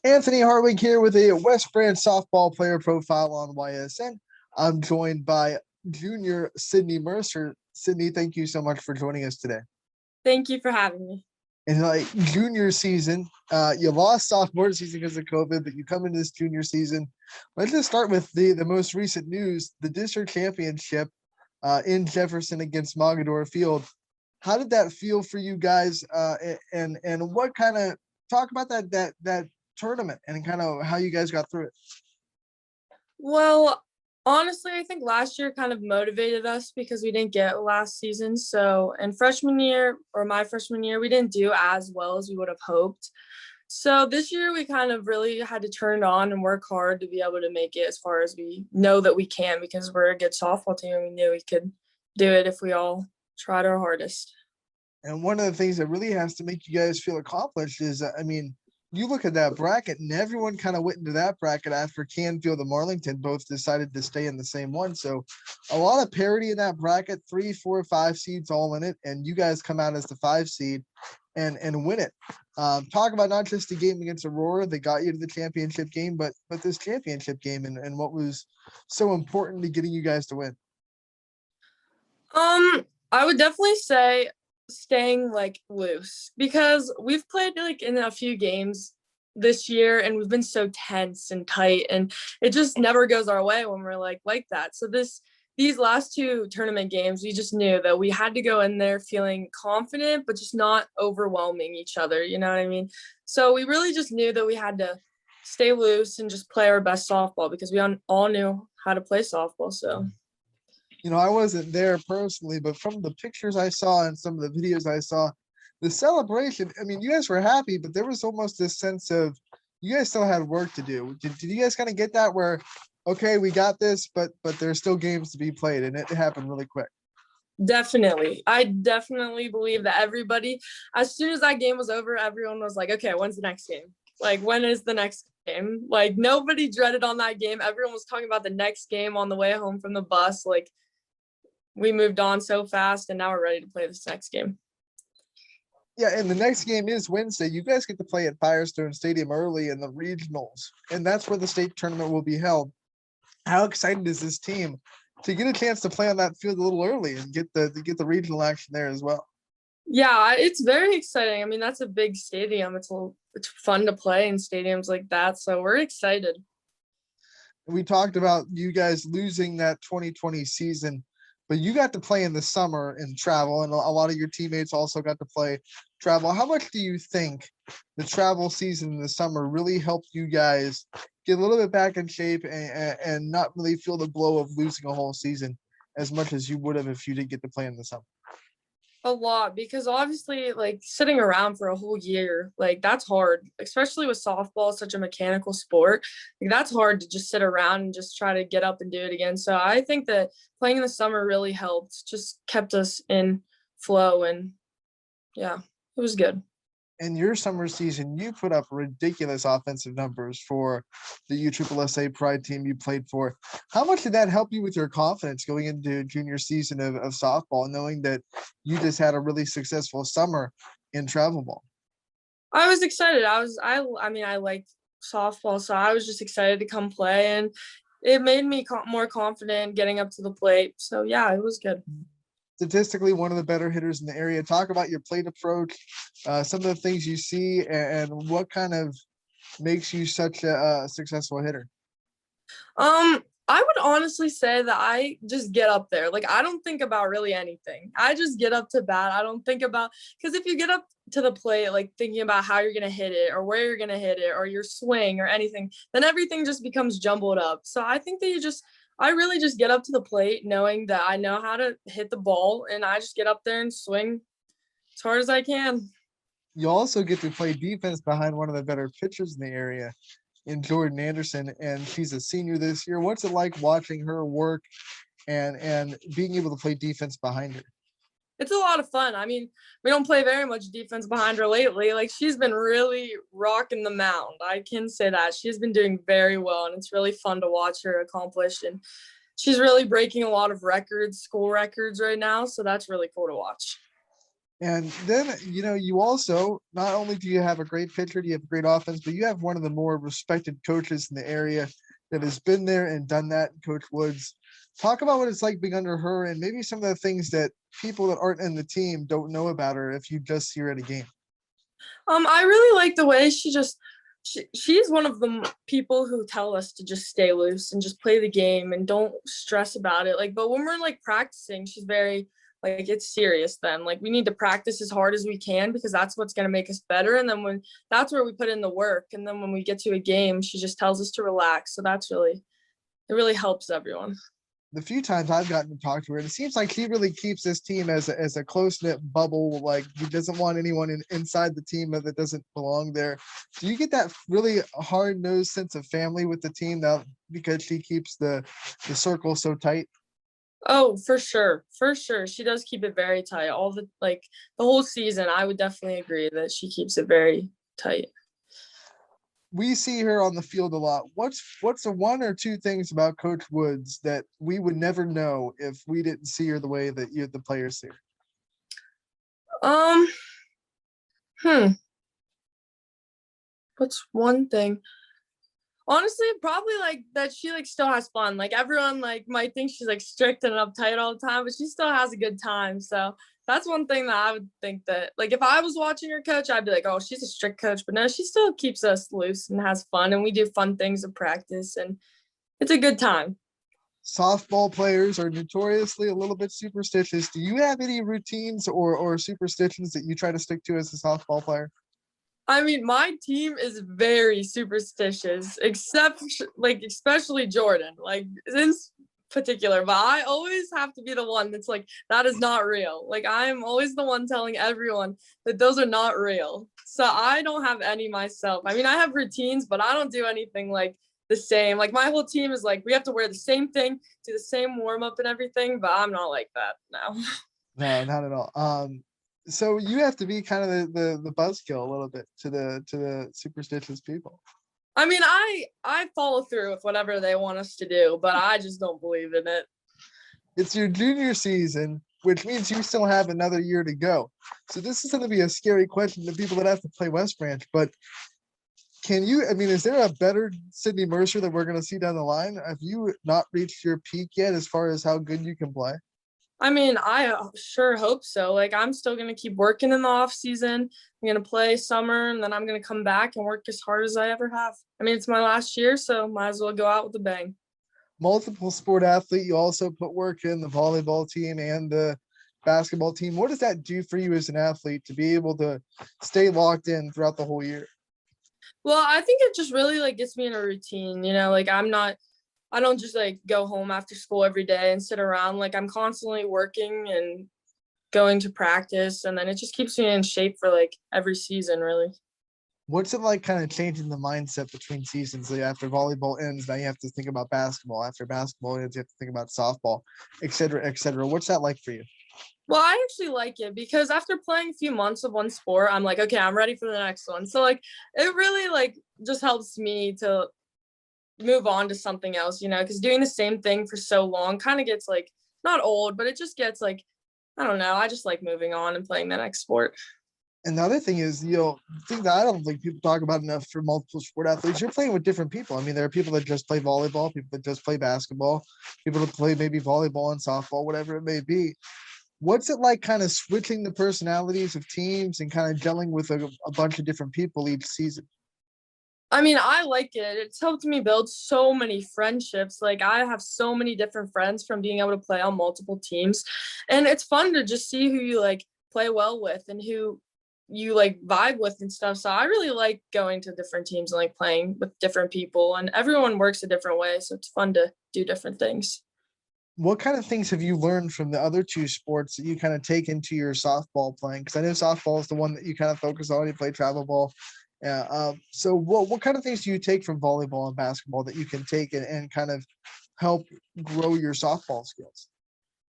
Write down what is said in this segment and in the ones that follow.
Anthony Hartwig here with a West Branch softball player profile on YSN. I'm joined by junior Sydney Mercer. Sydney, thank you so much for joining us today. Thank you for having me. In like junior season, you lost sophomore season because of COVID, but you come into this junior season. Let's just start with the most recent news: the district championship in Jefferson against Mogadore Field. How did that feel for you guys? And what kind of talk about that tournament and kind of how you guys got through it? Well, honestly, I think last year kind of motivated us because we didn't get last season. So in freshman year or my freshman year, we didn't do as well as we would have hoped. So this year we kind of really had to turn it on and work hard to be able to make it as far as we know that we can, because we're a good softball team and we knew we could do it if we all tried our hardest. And one of the things that really has to make you guys feel accomplished is, you look at that bracket and everyone kind of went into that bracket after Canfield and Marlington both decided to stay in the same one. So a lot of parity in that bracket, 3, 4, 5 seeds all in it. And you guys come out as the 5 seed and win it. Talk about not just the game against Aurora that got you to the championship game, but this championship game and what was so important to getting you guys to win. I would definitely say staying like loose, because we've played like in a few games this year and we've been so tense and tight and it just never goes our way when we're like that. So these last 2 tournament games, we just knew that we had to go in there feeling confident but just not overwhelming each other, you know what I mean? So we really just knew that we had to stay loose and just play our best softball, because we all knew how to play softball. So I wasn't there personally, but from the pictures I saw and some of the videos I saw, the celebration, you guys were happy, but there was almost this sense of you guys still had work to do. Did you guys kind of get that where, okay, we got this, but there's still games to be played, and it happened really quick? definitely. I definitely believe that everybody, as soon as that game was over, everyone was like, okay, when's the next game? Like, when is the next game? Like, nobody dreaded on that game. Everyone was talking about the next game on the way home from the bus. Like, we moved on so fast and now we're ready to play this next game. Yeah, and the next game is Wednesday. You guys get to play at Firestone Stadium early in the regionals, and that's where the state tournament will be held. How excited is this team to get a chance to play on that field a little early and get the regional action there as well? Yeah, it's very exciting. That's a big stadium. It's fun to play in stadiums like that. So we're excited. We talked about you guys losing that 2020 season, but you got to play in the summer and travel, and a lot of your teammates also got to play travel. How much do you think the travel season in the summer really helped you guys get a little bit back in shape and not really feel the blow of losing a whole season as much as you would have if you didn't get to play in the summer? A lot, because obviously like sitting around for a whole year, like that's hard, especially with softball, such a mechanical sport. Like that's hard to just sit around and just try to get up and do it again. So I think that playing in the summer really helped, just kept us in flow, and yeah, it was good. In your summer season, you put up ridiculous offensive numbers for the USSSA Pride team you played for. How much did that help you with your confidence going into junior season of softball, knowing that you just had a really successful summer in travel ball? I was excited. I like softball, so I was just excited to come play, and it made me more confident getting up to the plate. So yeah, it was good. Statistically one of the better hitters in the area. Talk about your plate approach, some of the things you see, and what kind of makes you such a successful hitter. I would honestly say that I just get up there. Like, I don't think about really anything. I just get up to bat. I don't think about, because if you get up to the plate, like thinking about how you're going to hit it or where you're going to hit it or your swing or anything, then everything just becomes jumbled up. So I think that I really just get up to the plate knowing that I know how to hit the ball, and I just get up there and swing as hard as I can. You also get to play defense behind one of the better pitchers in the area in Jordan Anderson, and she's a senior this year. What's it like watching her work and being able to play defense behind her? It's a lot of fun. We don't play very much defense behind her lately. Like, she's been really rocking the mound. I can say that. She's been doing very well, and it's really fun to watch her accomplish. And she's really breaking a lot of records, school records right now. So that's really cool to watch. And then, you also, not only do you have a great pitcher, do you have a great offense, but you have one of the more respected coaches in the area that has been there and done that, Coach Woods. Talk about what it's like being under her and maybe some of the things that people that aren't in the team don't know about her if you just see her at a game. I really like the way she's one of the people who tell us to just stay loose and just play the game and don't stress about it. Like, but when we're like practicing, she's very like, it's serious then. Like, we need to practice as hard as we can because that's what's going to make us better. And then that's where we put in the work. And then when we get to a game, she just tells us to relax. So it really helps everyone. The few times I've gotten to talk to her, it seems like she really keeps this team as a close-knit bubble. Like, he doesn't want anyone inside the team that doesn't belong there. Do you get that really hard-nosed sense of family with the team now because she keeps the circle so tight? Oh, for sure. For sure. She does keep it very tight. The whole season, I would definitely agree that she keeps it very tight. We see her on the field a lot. What's the one or two things about Coach Woods that we would never know if we didn't see her the way that the players see her? What's one thing? Honestly, probably like that she like still has fun. Like, everyone like might think she's like strict and uptight all the time, but she still has a good time. So that's one thing that I would think that like if I was watching her coach, I'd be like, oh, she's a strict coach. But no, she still keeps us loose and has fun, and we do fun things in practice, and it's a good time. Softball players are notoriously a little bit superstitious. Do you have any routines or superstitions that you try to stick to as a softball player? I mean, my team is very superstitious, except like especially Jordan, like in particular. But I always have to be the one that's like, that is not real. Like, I'm always the one telling everyone that those are not real. So I don't have any myself. I mean, I have routines, but I don't do anything like the same. Like, my whole team is like, we have to wear the same thing, do the same warm up and everything. But I'm not like that now. No, not at all. So you have to be kind of the buzzkill a little bit to the superstitious people. I mean, I follow through with whatever they want us to do, but I just don't believe in it. It's your junior season, which means you still have another year to go. So this is going to be a scary question to people that have to play West Branch. But is there a better Sydney Mercer that we're going to see down the line? Have you not reached your peak yet as far as how good you can play? I mean, I sure hope so. Like, I'm still going to keep working in the off season. I'm going to play summer, and then I'm going to come back and work as hard as I ever have. I mean, it's my last year, so might as well go out with a bang. Multiple sport athlete. You also put work in the volleyball team and the basketball team. What does that do for you as an athlete to be able to stay locked in throughout the whole year? Well, I think it just really like gets me in a routine, like I don't just like go home after school every day and sit around. Like, I'm constantly working and going to practice, and then it just keeps me in shape for like every season, really. What's it like kind of changing the mindset between seasons? Like, after volleyball ends, now you have to think about basketball. After basketball ends, you have to think about softball, et cetera, et cetera. What's that like for you? Well, I actually like it because after playing a few months of one sport, I'm like, okay, I'm ready for the next one. So like, it really like just helps me to move on to something else, because doing the same thing for so long kind of gets like not old, but it just gets like, I don't know. I just like moving on and playing the next sport. And the other thing is, the thing that I don't think people talk about enough for multiple sport athletes, you're playing with different people. I mean, there are people that just play volleyball, people that just play basketball, people that play maybe volleyball and softball, whatever it may be. What's it like kind of switching the personalities of teams and kind of gelling with a bunch of different people each season? I mean, I like it. It's helped me build so many friendships. Like, I have so many different friends from being able to play on multiple teams. And it's fun to just see who you like play well with and who you like vibe with and stuff. So I really like going to different teams and like playing with different people, and everyone works a different way. So it's fun to do different things. What kind of things have you learned from the other two sports that you kind of take into your softball playing? Because I know softball is the one that you kind of focus on. You play travel ball. Yeah. So what kind of things do you take from volleyball and basketball that you can take and kind of help grow your softball skills?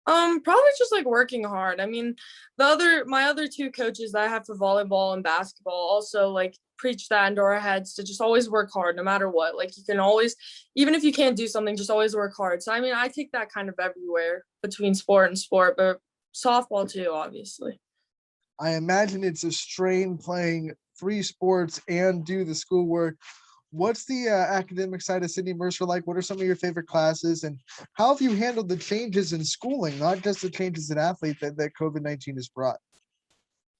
Probably just like working hard. I mean, my other two coaches that I have for volleyball and basketball also like preach that into our heads to just always work hard no matter what. Like, you can always, even if you can't do something, just always work hard. So I mean, I take that kind of everywhere between sport and sport, but softball too, obviously. I imagine it's a strain playing 3 sports and do the schoolwork. What's the academic side of Sydney Mercer like? What are some of your favorite classes, and how have you handled the changes in schooling, not just the changes in athlete that COVID-19 has brought?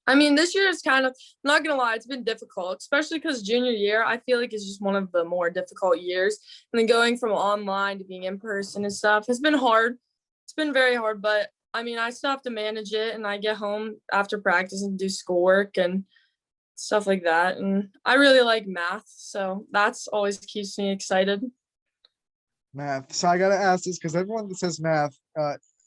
I mean, this year is kind of, not gonna lie, it's been difficult, especially because junior year, I feel like it's just one of the more difficult years. And then going from online to being in person and stuff has been hard. It's been very hard, but I mean, I still have to manage it, and I get home after practice and do schoolwork and stuff like that. And I really like math, so that's always keeps me excited. Math. So I got to ask this because everyone that says math,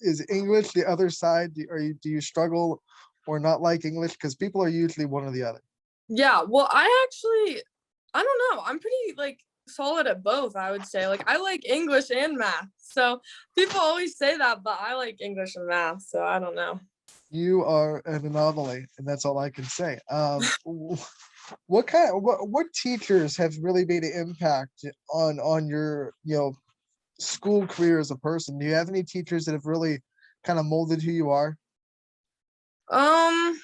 is English the other side? Do you struggle or not like English? Because people are usually one or the other. Yeah, well, I don't know. I'm pretty like solid at both, I would say. Like I like English and math. So people always say that, but I like English and math, so I don't know. You are an anomaly, and that's all I can say. What teachers have really made an impact on your school career as a person? Do you have any teachers that have really kind of molded who you are? Um,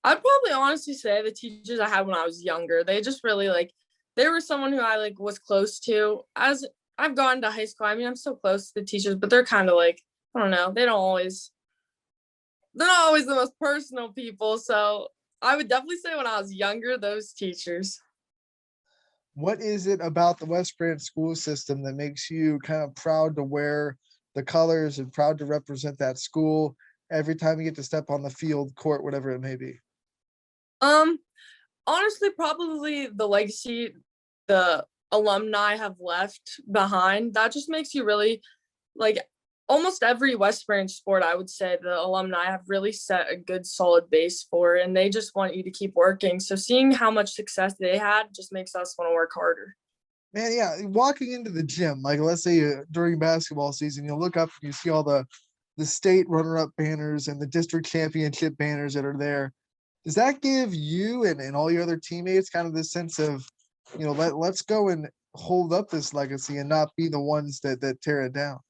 I'd probably honestly say the teachers I had when I was younger, they just really like they were someone who I like was close to. As I've gone to high school, I mean, I'm still close to the teachers, but they're kind of like, I don't know, they're not always the most personal people. So I would definitely say when I was younger, those teachers. What is it about the West Branch school system that makes you kind of proud to wear the colors and proud to represent that school every time you get to step on the field, court, whatever it may be? Um, Honestly, probably the legacy the alumni have left behind. That just makes you really like almost every West Branch sport, I would say the alumni have really set a good solid base for, and they just want you to keep working. So seeing how much success they had just makes us want to work harder. Man, yeah, walking into the gym, like let's say during basketball season, you look up and you see all the state runner-up banners and the district championship banners that are there. Does that give you and all your other teammates kind of this sense of, let's go and hold up this legacy and not be the ones that tear it down?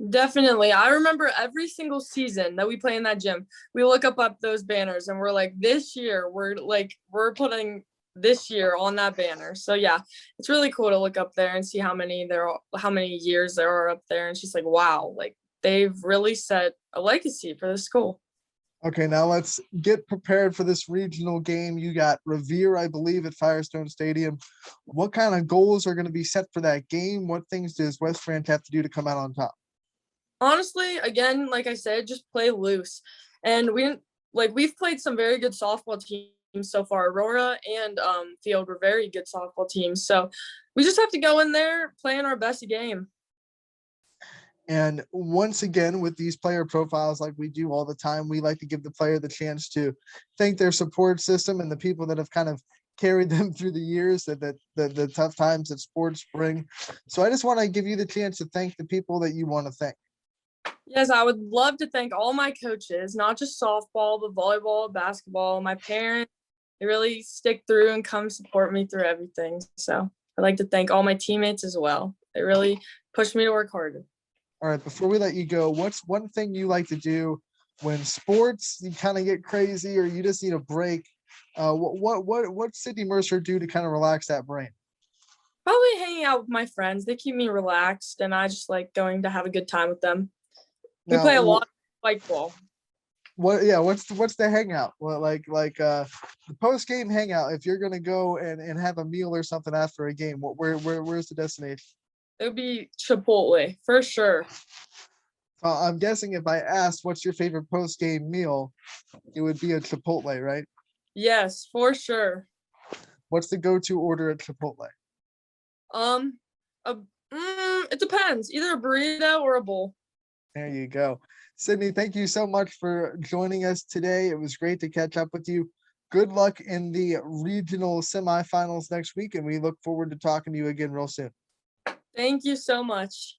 Definitely. I remember every single season that we play in that gym, we look up those banners and we're like, this year, we're putting this year on that banner. So yeah, it's really cool to look up there and see how many years there are up there. And she's like, wow, like they've really set a legacy for the school. Okay, now let's get prepared for this regional game. You got Revere, I believe, at Firestone Stadium. What kind of goals are going to be set for that game? What things does West Branch have to do to come out on top? Honestly, again, like I said, just play loose. And we've played some very good softball teams so far. Aurora and Field were very good softball teams. So we just have to go in there playing our best game. And once again, with these player profiles, like we do all the time, we like to give the player the chance to thank their support system and the people that have kind of carried them through the years that the tough times that sports bring. So I just want to give you the chance to thank the people that you want to thank. Yes, I would love to thank all my coaches, not just softball, but volleyball, basketball, my parents. They really stick through and come support me through everything. So I'd like to thank all my teammates as well. They really pushed me to work harder. All right, before we let you go, what's one thing you like to do when sports you kind of get crazy or you just need a break? What Sydney Mercer do to kind of relax that brain? Probably hanging out with my friends. They keep me relaxed, and I just like going to have a good time with them. We play a lot of spike ball. What's the hangout? Well, the post game hangout. If you're gonna go and have a meal or something after a game, where's the destination? It would be Chipotle for sure. I'm guessing if I asked what's your favorite post game meal, it would be a Chipotle, right? Yes, for sure. What's the go-to order at Chipotle? Um, it depends. Either a burrito or a bowl. There you go. Sydney, thank you so much for joining us today. It was great to catch up with you. Good luck in the regional semifinals next week, and we look forward to talking to you again real soon. Thank you so much.